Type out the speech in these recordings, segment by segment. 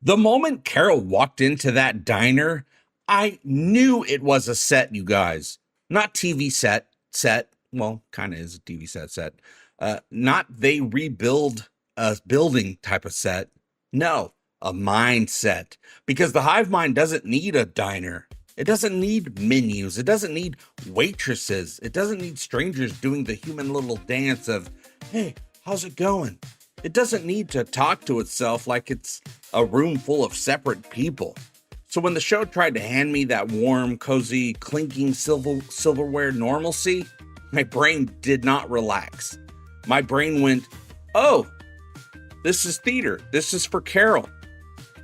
The moment Carol walked into that diner, I knew it was a set, you guys. Not TV set. Well, kind of is a TV set. Not they rebuild a building type of set. No, a mindset. Because the hive mind doesn't need a diner. It doesn't need menus. It doesn't need waitresses. It doesn't need strangers doing the human little dance of, hey, how's it going? It doesn't need to talk to itself like it's a room full of separate people. So when the show tried to hand me that warm, cozy, clinking silverware normalcy, my brain did not relax. My brain went, oh, this is theater. This is for Carol.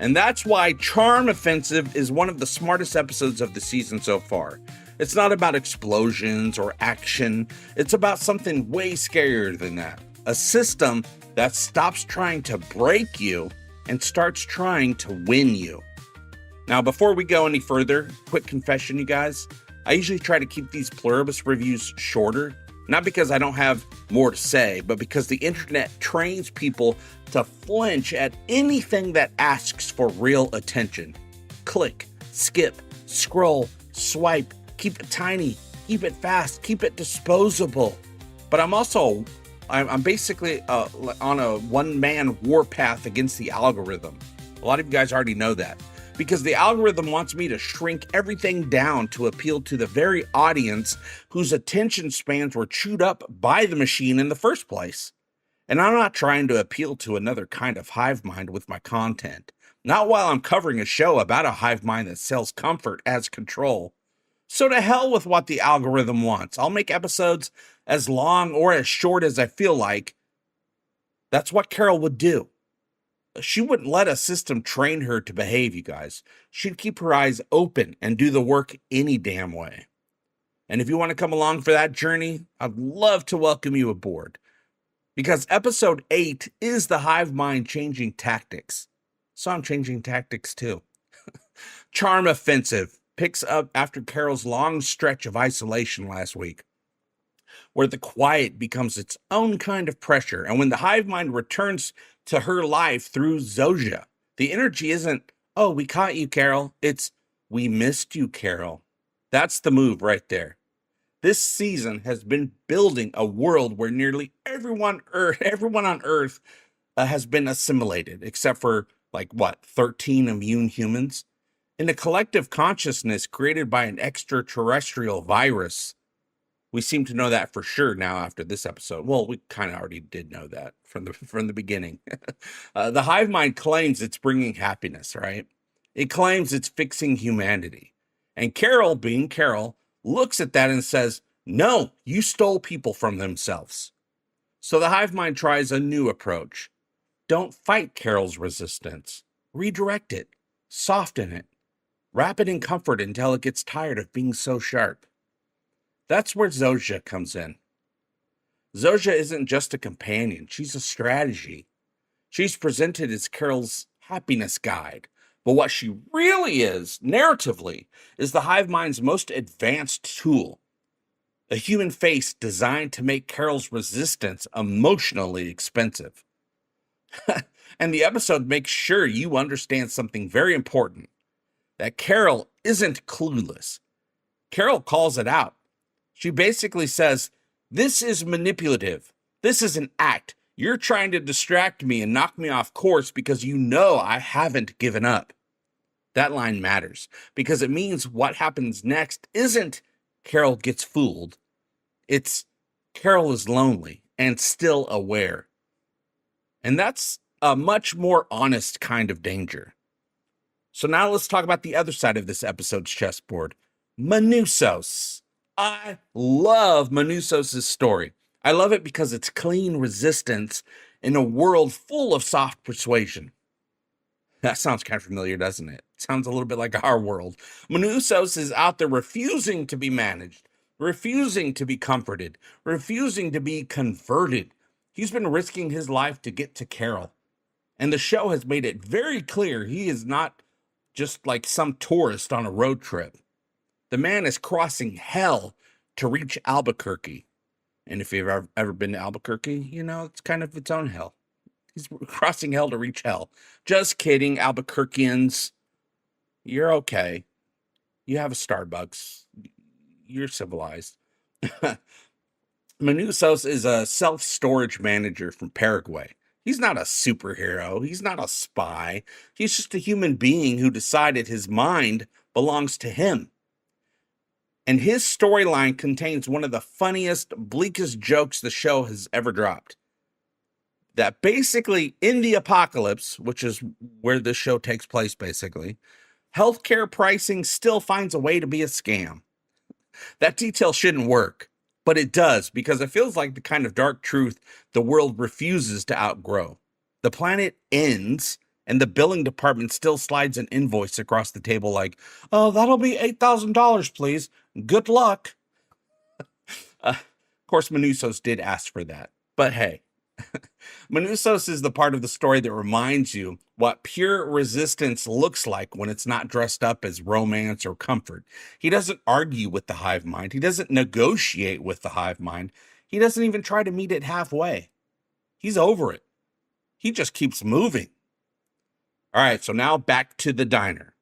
And that's why Charm Offensive is one of the smartest episodes of the season so far. It's not about explosions or action. It's about something way scarier than that. A system that stops trying to break you and starts trying to win you. Now, before we go any further, quick confession, you guys. I usually try to keep these Pluribus reviews shorter, not because I don't have more to say, but because the internet trains people to flinch at anything that asks for real attention. Click, skip, scroll, swipe, keep it tiny, keep it fast, keep it disposable. But I'm basically on a one-man warpath against the algorithm. A lot of you guys already know that. Because the algorithm wants me to shrink everything down to appeal to the very audience whose attention spans were chewed up by the machine in the first place. And I'm not trying to appeal to another kind of hive mind with my content. Not while I'm covering a show about a hive mind that sells comfort as control. So to hell with what the algorithm wants. I'll make episodes as long or as short as I feel like. That's what Carol would do. She wouldn't let a system train her to behave, you guys. She'd keep her eyes open and do the work any damn way. And if you want to come along for that journey, I'd love to welcome you aboard. Because episode 8 is the hive mind changing tactics. So I'm changing tactics too. Charm Offensive picks up after Carol's long stretch of isolation last week, where the quiet becomes its own kind of pressure. And when the hive mind returns to her life through Zosia, the energy isn't, oh, we caught you, Carol. It's, we missed you, Carol. That's the move right there. This season has been building a world where nearly everyone on Earth has been assimilated, except for, 13 immune humans, in a collective consciousness created by an extraterrestrial virus. We seem to know that for sure now after this episode. Well, we kind of already did know that from the beginning. The hive mind claims it's bringing happiness, right? It claims it's fixing humanity. And Carol, being Carol, looks at that and says, no, you stole people from themselves. So the hive mind tries a new approach. Don't fight Carol's resistance. Redirect it. Soften it. Wrap it in comfort until it gets tired of being so sharp. That's where Zosia comes in. Zosia isn't just a companion, she's a strategy. She's presented as Carol's happiness guide, but what she really is, narratively, is the hive mind's most advanced tool. A human face designed to make Carol's resistance emotionally expensive. And the episode makes sure you understand something very important, that Carol isn't clueless. Carol calls it out. She basically says, this is manipulative. This is an act. You're trying to distract me and knock me off course because you know I haven't given up. That line matters because it means what happens next isn't Carol gets fooled. It's Carol is lonely and still aware. And that's a much more honest kind of danger. So now let's talk about the other side of this episode's chessboard. Manusos. I love Manusos' story. I love it because it's clean resistance in a world full of soft persuasion. That sounds kind of familiar, doesn't it? It sounds a little bit like our world. Manusos is out there refusing to be managed, refusing to be comforted, refusing to be converted. He's been risking his life to get to Carol. And the show has made it very clear he is not just like some tourist on a road trip. The man is crossing hell to reach Albuquerque. And if you've ever been to Albuquerque, you know, it's kind of its own hell. He's crossing hell to reach hell. Just kidding, Albuquerqueans. You're okay. You have a Starbucks. You're civilized. Manusos is a self-storage manager from Paraguay. He's not a superhero. He's not a spy. He's just a human being who decided his mind belongs to him. And his storyline contains one of the funniest, bleakest jokes the show has ever dropped. That basically, in the apocalypse, which is where this show takes place basically, healthcare pricing still finds a way to be a scam. That detail shouldn't work, but it does, because it feels like the kind of dark truth the world refuses to outgrow. The planet ends, and the billing department still slides an invoice across the table like, oh, that'll be $8,000, please. Good luck. Of course, Manusos did ask for that, but hey. Manusos is the part of the story that reminds you what pure resistance looks like when it's not dressed up as romance or comfort. He doesn't argue with the hive mind. He doesn't negotiate with the hive mind. He doesn't even try to meet it halfway. He's over it. He just keeps moving. All right, so now back to the diner,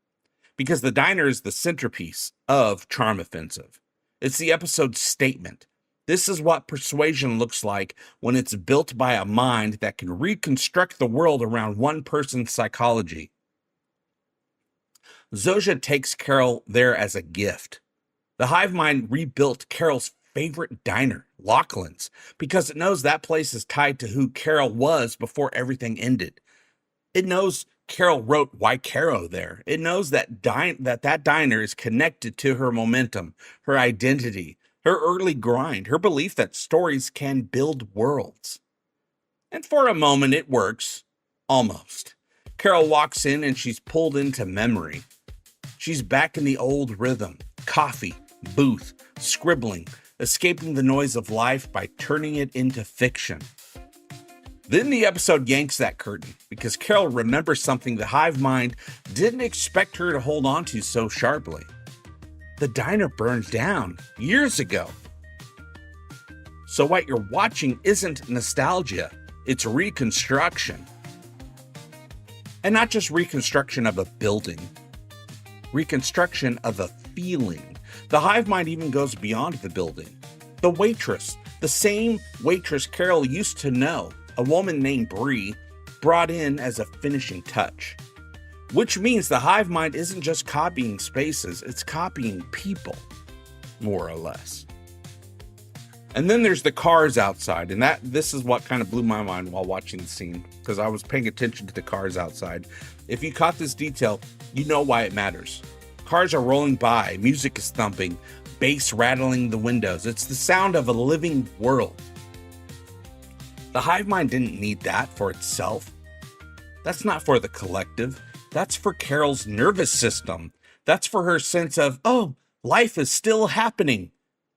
because the diner is the centerpiece of Charm Offensive. It's the episode's statement. This is what persuasion looks like when it's built by a mind that can reconstruct the world around one person's psychology. Zosia takes Carol there as a gift. The hive mind rebuilt Carol's favorite diner, Laughlin's, because it knows that place is tied to who Carol was before everything ended. It knows Carol wrote Why Caro there. It knows that that diner is connected to her momentum, her identity, her early grind, her belief that stories can build worlds. And for a moment, it works. Almost. Carol walks in and she's pulled into memory. She's back in the old rhythm. Coffee, booth, scribbling, escaping the noise of life by turning it into fiction. Then the episode yanks that curtain because Carol remembers something the hive mind didn't expect her to hold on to so sharply. The diner burned down years ago. So what you're watching isn't nostalgia, it's reconstruction. And not just reconstruction of a building, reconstruction of a feeling. The hive mind even goes beyond the building. The waitress, the same waitress Carol used to know, a woman named Bree, brought in as a finishing touch. Which means the hive mind isn't just copying spaces, it's copying people, more or less. And then there's the cars outside, and this is what kind of blew my mind while watching the scene, because I was paying attention to the cars outside. If you caught this detail, you know why it matters. Cars are rolling by, music is thumping, bass rattling the windows. It's the sound of a living world. The hive mind didn't need that for itself. That's not for the collective. That's for Carol's nervous system. That's for her sense of, oh, life is still happening.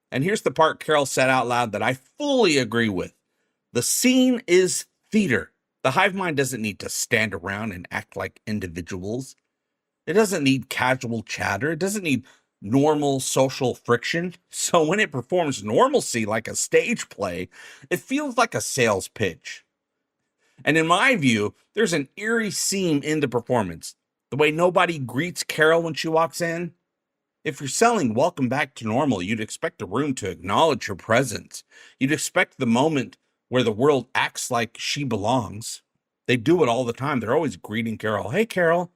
And here's the part Carol said out loud that I fully agree with. The scene is theater. The hive mind doesn't need to stand around and act like individuals. It doesn't need casual chatter. It doesn't need normal social friction. So when it performs normalcy like a stage play, it feels like a sales pitch. And in my view, there's an eerie seam in the performance. The way nobody greets Carol when she walks in. If you're selling Welcome Back to Normal, you'd expect the room to acknowledge her presence. You'd expect the moment where the world acts like she belongs. They do it all the time. They're always greeting Carol. Hey, Carol.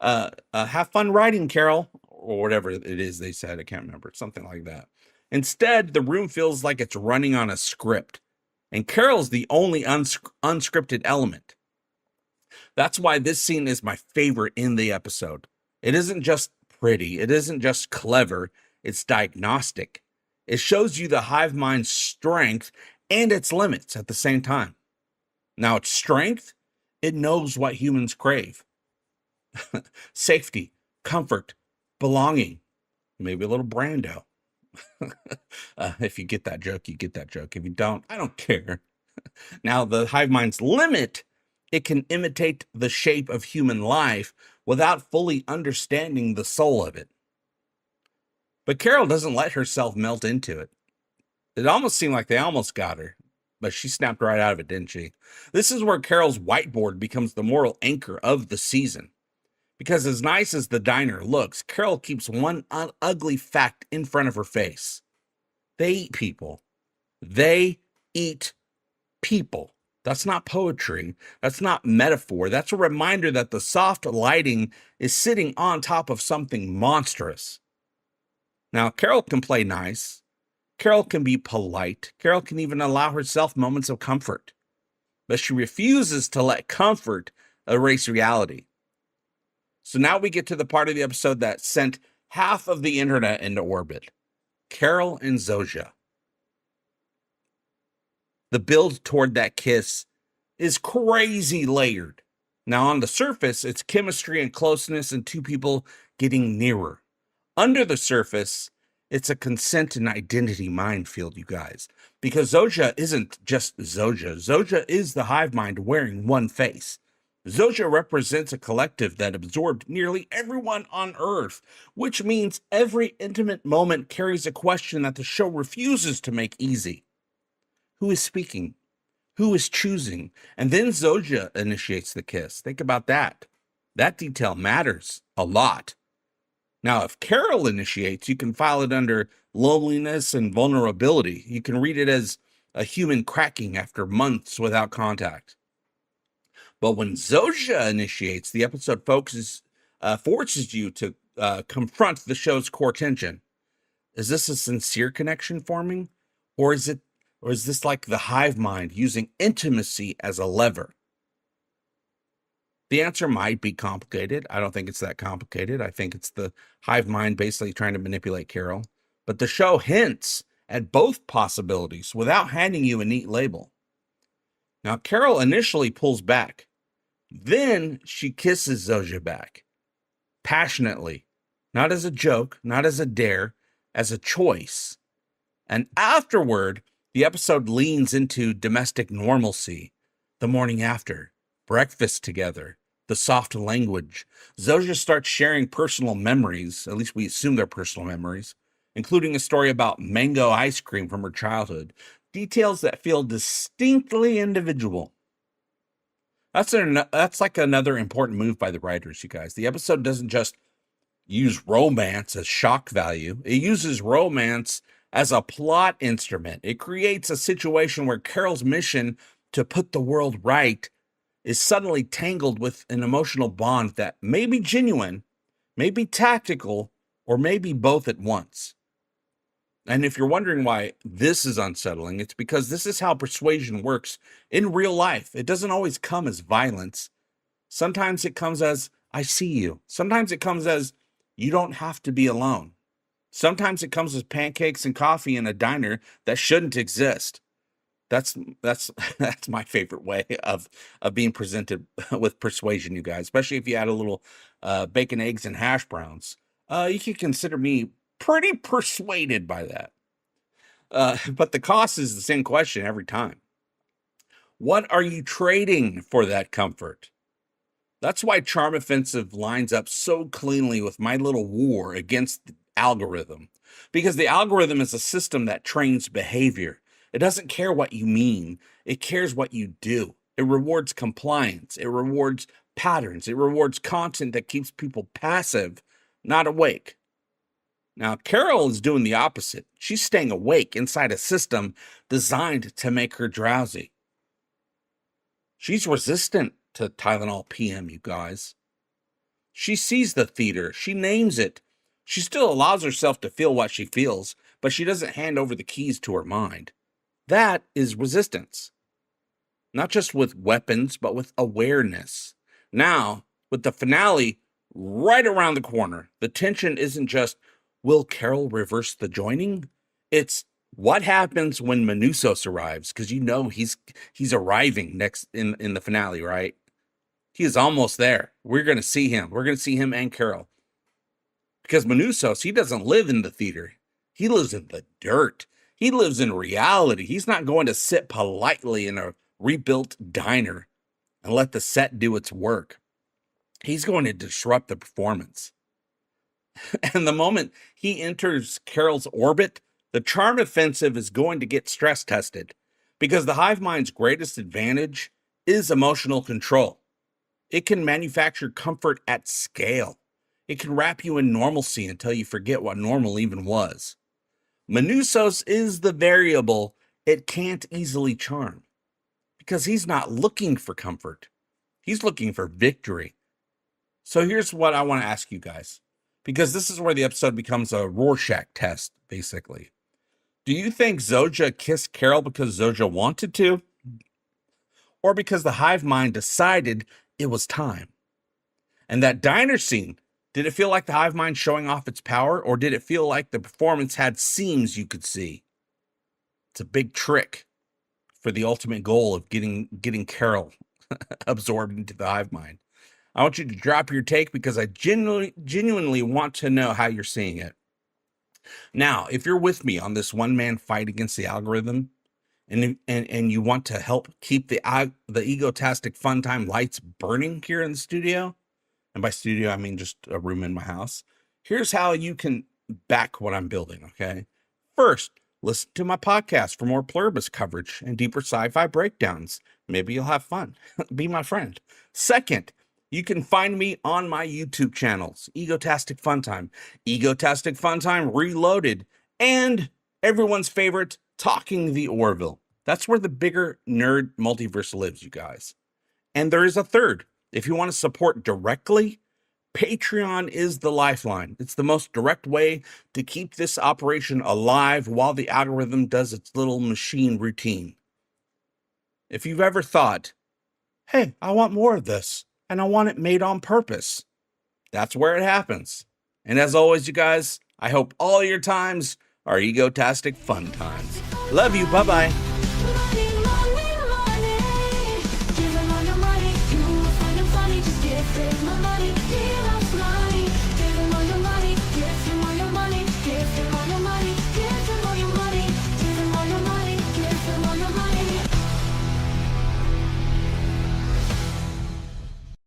Have fun writing, Carol. Or whatever it is they said. I can't remember. Something like that. Instead, the room feels like it's running on a script. And Carol's the only unscripted element. That's why this scene is my favorite in the episode. It isn't just pretty. It isn't just clever. It's diagnostic. It shows you the hive mind's strength and its limits at the same time. Now, its strength, it knows what humans crave. Safety, comfort, belonging, maybe a little Brando. If you get that joke, you get that joke. If you don't, I don't care. Now, the hive mind's limit, it can imitate the shape of human life without fully understanding the soul of it. But Carol doesn't let herself melt into it. It almost seemed like they almost got her. but she snapped right out of it, didn't she? This is where Carol's whiteboard becomes the moral anchor of the season. Because as nice as the diner looks, Carol keeps one ugly fact in front of her face. They eat people. They eat people. That's not poetry. That's not metaphor. That's a reminder that the soft lighting is sitting on top of something monstrous. Now, Carol can play nice. Carol can be polite. Carol can even allow herself moments of comfort. But she refuses to let comfort erase reality. So now we get to the part of the episode that sent half of the internet into orbit. Carol and Zosia. The build toward that kiss is crazy layered. Now, on the surface, it's chemistry and closeness and two people getting nearer. Under the surface, it's a consent and identity minefield, you guys. Because Zosia isn't just Zosia. Zosia is the Hive-Mind wearing one face. Zosia represents a collective that absorbed nearly everyone on Earth, which means every intimate moment carries a question that the show refuses to make easy. Who is speaking? Who is choosing? And then Zosia initiates the kiss. Think about that. That detail matters a lot. Now, if Carol initiates, you can file it under loneliness and vulnerability. You can read it as a human cracking after months without contact. But when Zosia initiates, the episode forces you to confront the show's core tension. Is this a sincere connection forming? Or is this like the Hive-Mind using intimacy as a lever? The answer might be complicated. I don't think it's that complicated. I think it's the Hive-Mind basically trying to manipulate Carol. But the show hints at both possibilities without handing you a neat label. Now, Carol initially pulls back. Then she kisses Zosia back. Passionately. Not as a joke, not as a dare, as a choice. And afterward, the episode leans into domestic normalcy. The morning after. Breakfast together. The soft language. Zosia starts sharing personal memories. At least we assume they're personal memories. Including a story about mango ice cream from her childhood. Details that feel distinctly individual. That's like another important move by the writers, you guys. The episode doesn't just use romance as shock value. It uses romance as a plot instrument. It creates a situation where Carol's mission to put the world right is suddenly tangled with an emotional bond that may be genuine, may be tactical, or maybe both at once. And if you're wondering why this is unsettling, it's because this is how persuasion works in real life. It doesn't always come as violence. Sometimes it comes as, I see you. Sometimes it comes as, you don't have to be alone. Sometimes it comes as pancakes and coffee in a diner that shouldn't exist. That's my favorite way of being presented with persuasion, you guys. Especially if you add a little bacon, eggs, and hash browns. You can consider me pretty persuaded by that. But the cost is the same question every time. What are you trading for that comfort? That's why Charm Offensive lines up so cleanly with my little war against the algorithm. Because the algorithm is a system that trains behavior. It doesn't care what you mean. It cares what you do. It rewards compliance. It rewards patterns. It rewards content that keeps people passive, not awake. Now, Carol is doing the opposite. She's staying awake inside a system designed to make her drowsy. She's resistant to Tylenol PM, you guys. She sees the theater. She names it. She still allows herself to feel what she feels, but she doesn't hand over the keys to her mind. That is resistance. Not just with weapons, but with awareness. Now, with the finale right around the corner, the tension isn't just, will Carol reverse the joining? It's what happens when Manusos arrives, because you know he's arriving next in the finale, right? He is almost there. We're going to see him. We're going to see him and Carol. Because Manusos, he doesn't live in the theater. He lives in the dirt. He lives in reality. He's not going to sit politely in a rebuilt diner and let the set do its work. He's going to disrupt the performance. And the moment he enters Carol's orbit, the Charm Offensive is going to get stress tested. Because the hive mind's greatest advantage is emotional control. It can manufacture comfort at scale. It can wrap you in normalcy until you forget what normal even was. Menusos is the variable it can't easily charm, because he's not looking for comfort. He's looking for victory. So here's what I want to ask you guys, because this is where the episode becomes a Rorschach test, basically. Do you think Zosia kissed Carol because Zosia wanted to? Or because the hive mind decided it was time? And that diner scene, did it feel like the hive mind showing off its power, or did it feel like the performance had seams you could see? It's a big trick for the ultimate goal of getting Carol absorbed into the hive mind. I want you to drop your take, because I genuinely want to know how you're seeing it. Now, if you're with me on this one-man fight against the algorithm, and you want to help keep the Egotastic FunTime lights burning here in the studio, and by studio I mean just a room in my house, here's how you can back what I'm building, okay? First, listen to my podcast for more Pluribus coverage and deeper sci-fi breakdowns. Maybe you'll have fun. Be my friend. Second, you can find me on my YouTube channels, Egotastic FunTime, Egotastic FunTime Reloaded, and everyone's favorite, Talking the Orville. That's where the bigger nerd multiverse lives, you guys. And there is a third. If you want to support directly, Patreon is the lifeline. It's the most direct way to keep this operation alive while the algorithm does its little machine routine. If you've ever thought, hey, I want more of this, and I want it made on purpose, that's where it happens. And as always, you guys, I hope all your times are egotastic fun times. Love you. Bye-bye.